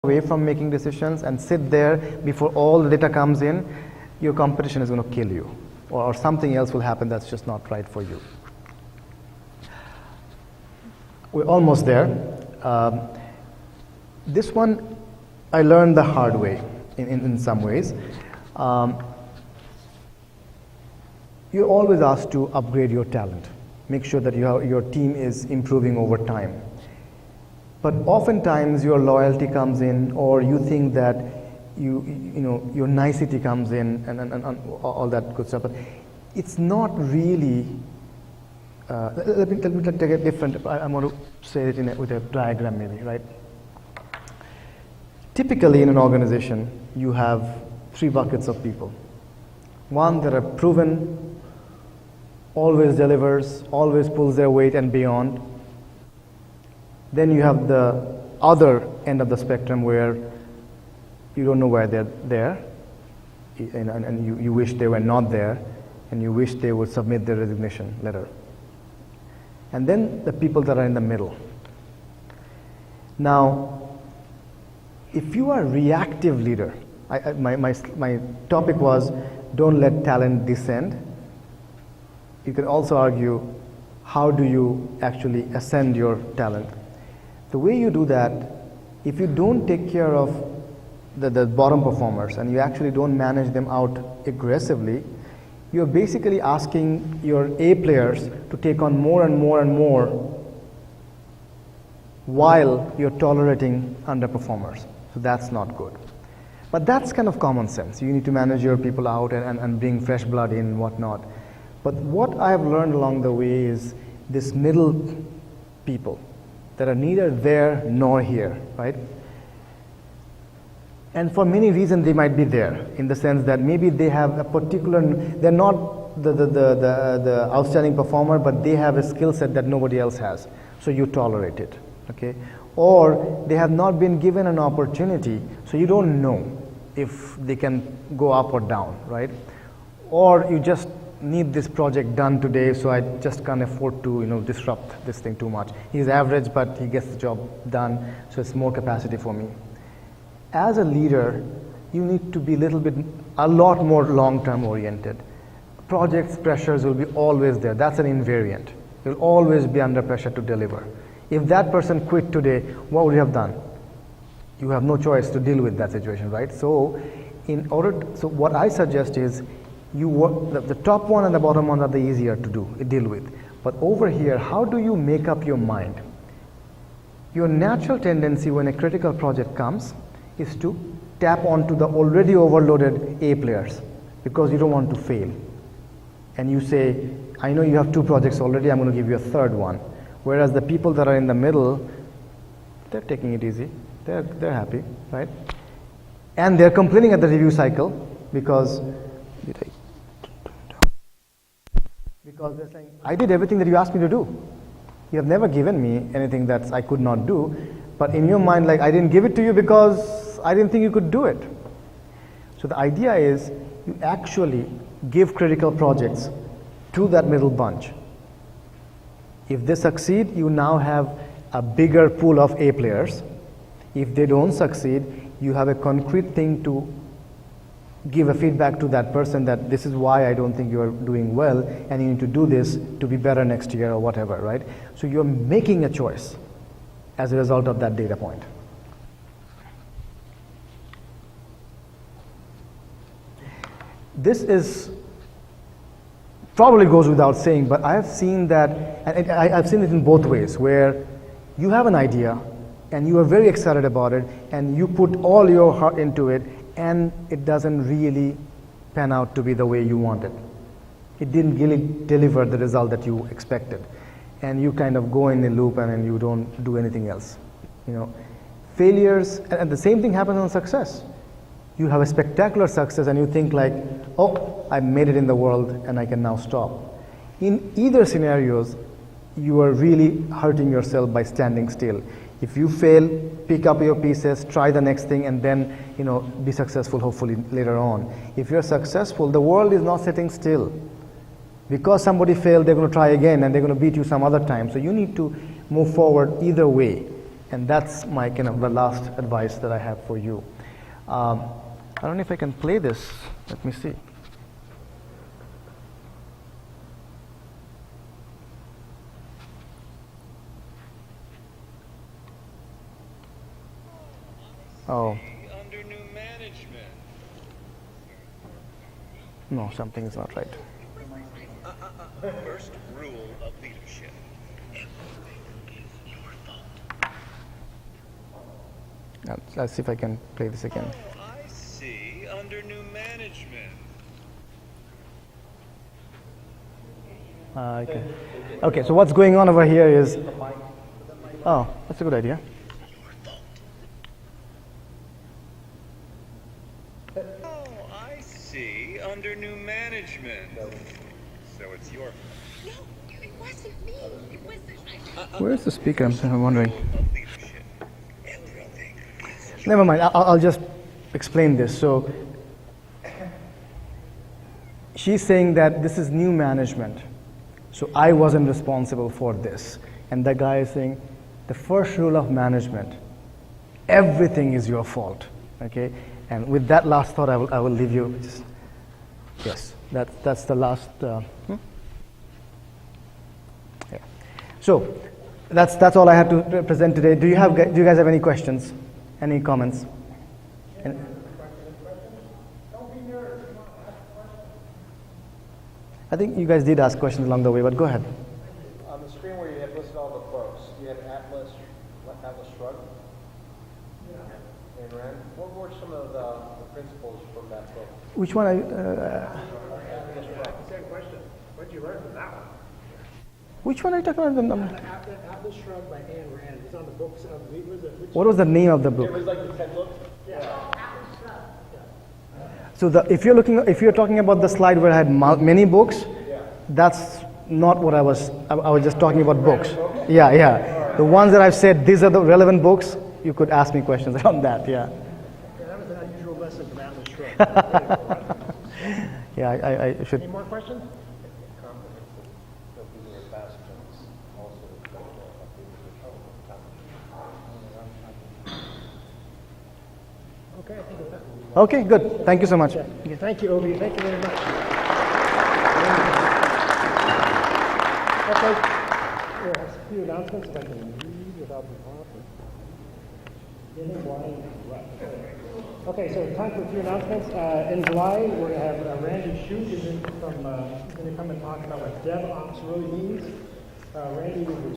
away from making decisions and sit there before all the data comes in, your competition is going to kill you, or something else will happen that's just not right for you. We're almost there. This one I learned the hard way in some ways. You're always asked to upgrade your talent. Make sure that your team is improving over time. But oftentimes your loyalty comes in, or you think that your nicety comes in, and all that good stuff. But it's not really. Let me take a different. I want to say it with a diagram, maybe, right? Typically, in an organization, you have three buckets of people. One that are proven, always delivers, always pulls their weight and beyond. Then you have the other end of the spectrum where you don't know why they're there, and you wish they were not there, and you wish they would submit their resignation letter. And then the people that are in the middle. Now, if you are a reactive leader, my topic was don't let talent descend. You can also argue, how do you actually ascend your talent? The way you do that, if you don't take care of the bottom performers and you actually don't manage them out aggressively, you're basically asking your A players to take on more and more and more while you're tolerating underperformers. So that's not good. But that's kind of common sense. You need to manage your people out and bring fresh blood in and whatnot. But what I've learned along the way is this middle people that are neither there nor here, right? And for many reasons they might be there, in the sense that maybe they have a particular, they're not the outstanding performer, but they have a skill set that nobody else has. So you tolerate it, okay? Or they have not been given an opportunity, so you don't know if they can go up or down, right? Or you just need this project done today, so I just can't afford to disrupt this thing too much. He's average, but he gets the job done, so it's more capacity for me. As a leader, you need to be a lot more long-term oriented. Projects pressures will be always there. That's an invariant. You'll always be under pressure to deliver. If that person quit today, what would you have done? You have no choice to deal with that situation, right? So what I suggest is you work, the top one and the bottom one are the easier to deal with. But over here, how do you make up your mind? Your natural tendency when a critical project comes is to tap onto the already overloaded A players because you don't want to fail. And you say, I know you have two projects already, I'm going to give you a third one. Whereas the people that are in the middle, they're taking it easy. They're happy, right? And they're complaining at the review cycle because they're saying, I did everything that you asked me to do. You have never given me anything that I could not do. But in your mind, like, I didn't give it to you because I didn't think you could do it. So the idea is you actually give critical projects to that middle bunch. If they succeed, you now have a bigger pool of A players. If they don't succeed, you have a concrete thing to give a feedback to that person that this is why I don't think you are doing well, and you need to do this to be better next year or whatever, right? So you're making a choice as a result of that data point. This is probably goes without saying, but I have seen that, and I've seen it in both ways, where you have an idea and you are very excited about it and you put all your heart into it, and it doesn't really pan out to be the way you wanted. It didn't really deliver the result that you expected. And you kind of go in a loop and you don't do anything else. Failures, and the same thing happens on success. You have a spectacular success and you think like, oh, I made it in the world and I can now stop. In either scenarios, you are really hurting yourself by standing still. If you fail, pick up your pieces, try the next thing, and then be successful hopefully later on. If you're successful, the world is not sitting still. Because somebody failed, they're going to try again and they're going to beat you some other time. So you need to move forward either way. And that's my kind of the last advice that I have for you. I don't know if I can play this. Let me see. Oh. Under new management. No, something is not right. First rule of leadership. Everything is your fault. Let's see if I can play this again. Oh, I see. Under new management. Okay. Okay, so what's going on over here is... Oh, that's a good idea. Oh, I see. Under new management. So it's your No, it wasn't me. It was Where's the speaker? I'm wondering. rule of leadership. Everything is Never mind, I'll just explain this. So, she's saying that this is new management. So I wasn't responsible for this. And the guy is saying, the first rule of management, everything is your fault. Okay? And with that last thought, I will leave you. Yes, that's the last. Yeah. So that's all I had to present today. Do you guys have any questions? Any comments? I think you guys did ask questions along the way, but go ahead. On the screen where you had listed all the books, you had Atlas Shrugged, and Rand. What were some of the principles from that book? Which one? Atlas Shrugged. Same question. What did you learn from that one? Which one are you talking about? Atlas Shrugged by Ayn Rand. It's on the books of What was the name of the It book? was like the 10 books? So if you're talking about the slide where I had many books, that's not what I was just talking about books. Yeah. The ones that I've said, these are the relevant books, you could ask me questions around that, yeah. That was an unusual lesson from Atlas Shrugged. Yeah, I should. Any more questions? Okay, I think we're done. Okay, good. Thank you so much. Okay, thank you, Obi. Thank you very much. Okay. Here, a few announcements if I can read without the prompter. Okay, so time for a few announcements. In July, we're going to have Randy Shute is going to come and talk about what DevOps really means. Randy will